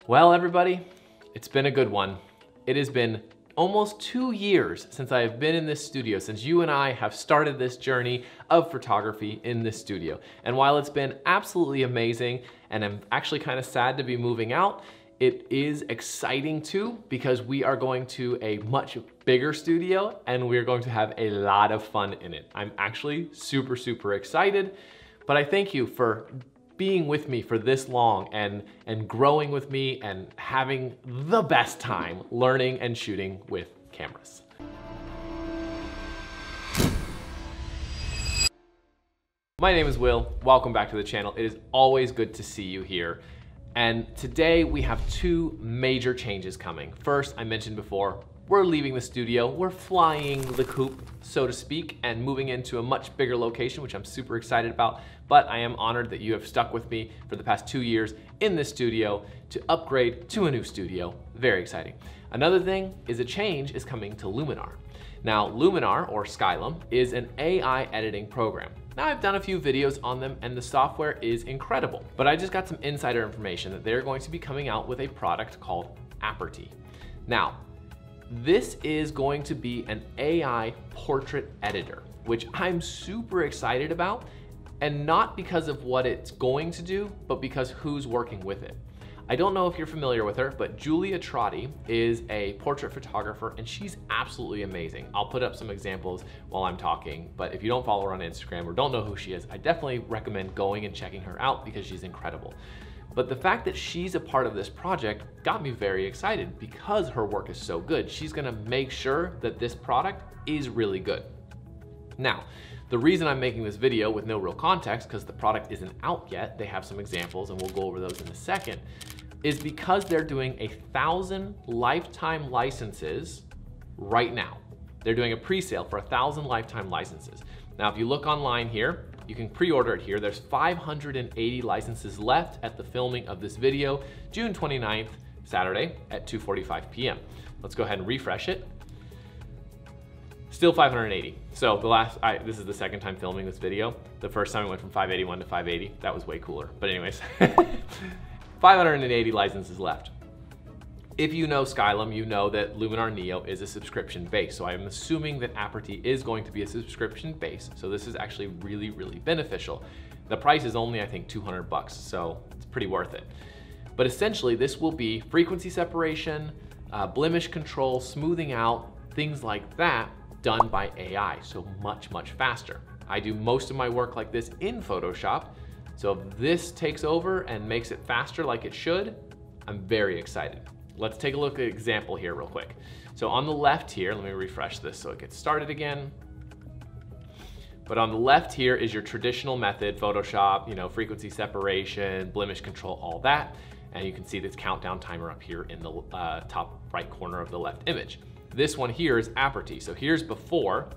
Well, everybody, it's been a good one. It has been almost 2 years since I have been in this studio, since you and I have started this journey of photography in this studio. And while it's been absolutely amazing, and I'm actually kind of sad to be moving out, it is exciting too, because we are going to a much bigger studio and we're going to have a lot of fun in it. I'm actually super excited, but I thank you for being with me for this long and growing with me and having the best time learning and shooting with cameras. My name is Will. Welcome back to the channel. It is always good to see you here. And today we have two major changes coming. First, I mentioned before, we're leaving the studio. We're flying the coop, so to speak, and moving into a much bigger location, which I'm super excited about. But I am honored that you have stuck with me for the past 2 years in this studio to upgrade to a new studio. Very exciting. Another thing is a change is coming to Luminar. Now, Luminar, or Skylum, is an AI editing program. Now, I've done a few videos on them and the software is incredible, but I just got some insider information that they're going to be coming out with a product called Aperty. Now, this is going to be an AI portrait editor, which I'm super excited about, and not because of what it's going to do, but because who's working with it. I don't know if you're familiar with her, but Julia Trotti is a portrait photographer and she's absolutely amazing. I'll put up some examples while I'm talking, but if you don't follow her on Instagram or don't know who she is, I definitely recommend going and checking her out because she's incredible. But the fact that she's a part of this project got me very excited because her work is so good. She's gonna make sure that this product is really good. Now, the reason I'm making this video with no real context, because the product isn't out yet, they have some examples and we'll go over those in a second, is because they're doing 1,000 lifetime licenses right now. They're doing a pre-sale for 1,000 lifetime licenses. Now, if you look online here, you can pre-order it here. There's 580 licenses left at the filming of this video, June 29th, Saturday at 2:45 p.m. Let's go ahead and refresh it. Still 580. So this is the second time filming this video. The first time it went from 581 to 580. That was way cooler. But anyways, 580 licenses left. If you know Skylum, you know that Luminar Neo is a subscription base. So I'm assuming that Aperty is going to be a subscription base. So this is actually really beneficial. The price is only, I think, 200 bucks. So it's pretty worth it. But essentially this will be frequency separation, blemish control, smoothing out, things like that, done by AI, so much faster. I do most of my work like this in Photoshop, so if this takes over and makes it faster like it should, I'm very excited. Let's take a look at an example here real quick. So on the left here, let me refresh this so it gets started again. But on the left here is your traditional method, Photoshop, frequency separation, blemish control, all that. And you can see this countdown timer up here in the top right corner of the left image. This one here is Aperty. So here's before,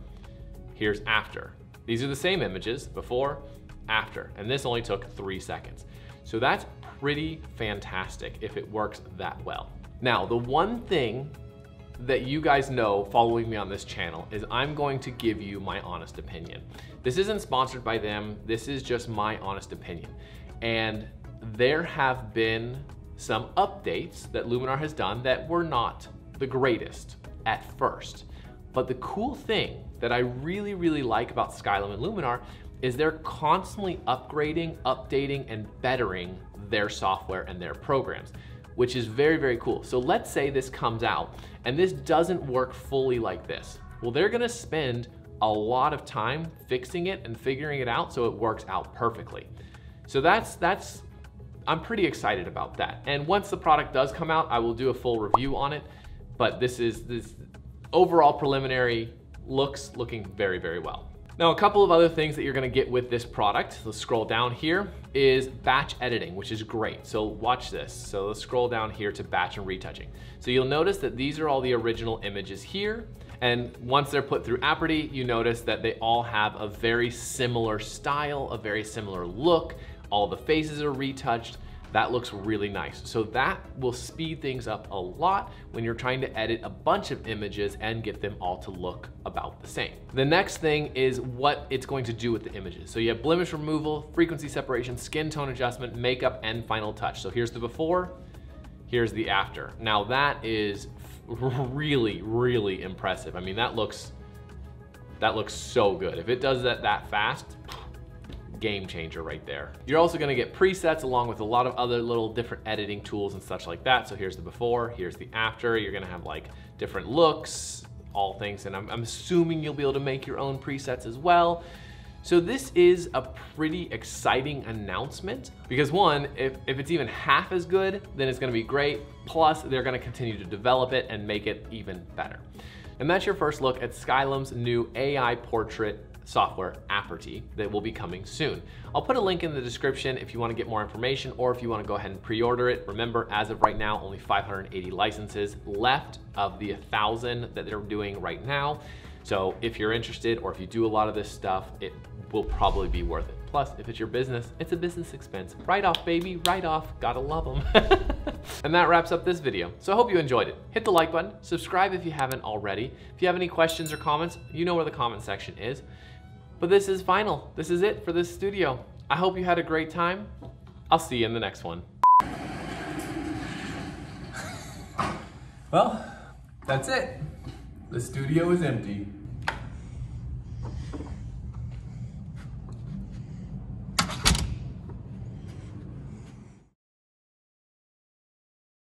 here's after. These are the same images, before, after, and this only took 3 seconds. So that's pretty fantastic if it works that well. Now, the one thing that you guys know following me on this channel is I'm going to give you my honest opinion. This isn't sponsored by them. This is just my honest opinion. And there have been some updates that Luminar has done that were not the greatest at first. But the cool thing that I really like about Skylum and Luminar is they're constantly upgrading, updating, and bettering their software and their programs, which is very cool. So let's say this comes out and this doesn't work fully like this. Well, they're gonna spend a lot of time fixing it and figuring it out so it works out perfectly. So I'm pretty excited about that. And once the product does come out, I will do a full review on it. But this overall preliminary looking very well. Now, a couple of other things that you're gonna get with this product, let's scroll down here, is batch editing, which is great. So watch this. So let's scroll down here to batch and retouching. So you'll notice that these are all the original images here. And once they're put through Aperty, you notice that they all have a very similar style, a very similar look. All the faces are retouched. That looks really nice. So that will speed things up a lot when you're trying to edit a bunch of images and get them all to look about the same. The next thing is what it's going to do with the images. So you have blemish removal, frequency separation, skin tone adjustment, makeup, and final touch. So here's the before, here's the after. Now that is really, really impressive. I mean, that looks so good. If it does that fast, game changer right there. You're also gonna get presets along with a lot of other little different editing tools and such like that. So here's the before, here's the after. You're gonna have like different looks, all things, and I'm assuming you'll be able to make your own presets as well. So this is a pretty exciting announcement because one, if it's even half as good, then it's gonna be great. Plus, they're gonna continue to develop it and make it even better. And that's your first look at Skylum's new AI portrait software, Aperty, that will be coming soon. I'll put a link in the description if you want to get more information or if you want to go ahead and pre-order it. Remember, as of right now, only 580 licenses left of the 1,000 that they're doing right now. So if you're interested or if you do a lot of this stuff, it will probably be worth it. Plus, if it's your business, it's a business expense. Write off, baby, write off. Gotta love them. And that wraps up this video. So I hope you enjoyed it. Hit the like button, subscribe if you haven't already. If you have any questions or comments, you know where the comment section is. But this is final. This is it for this studio. I hope you had a great time. I'll see you in the next one. Well, that's it. The studio is empty.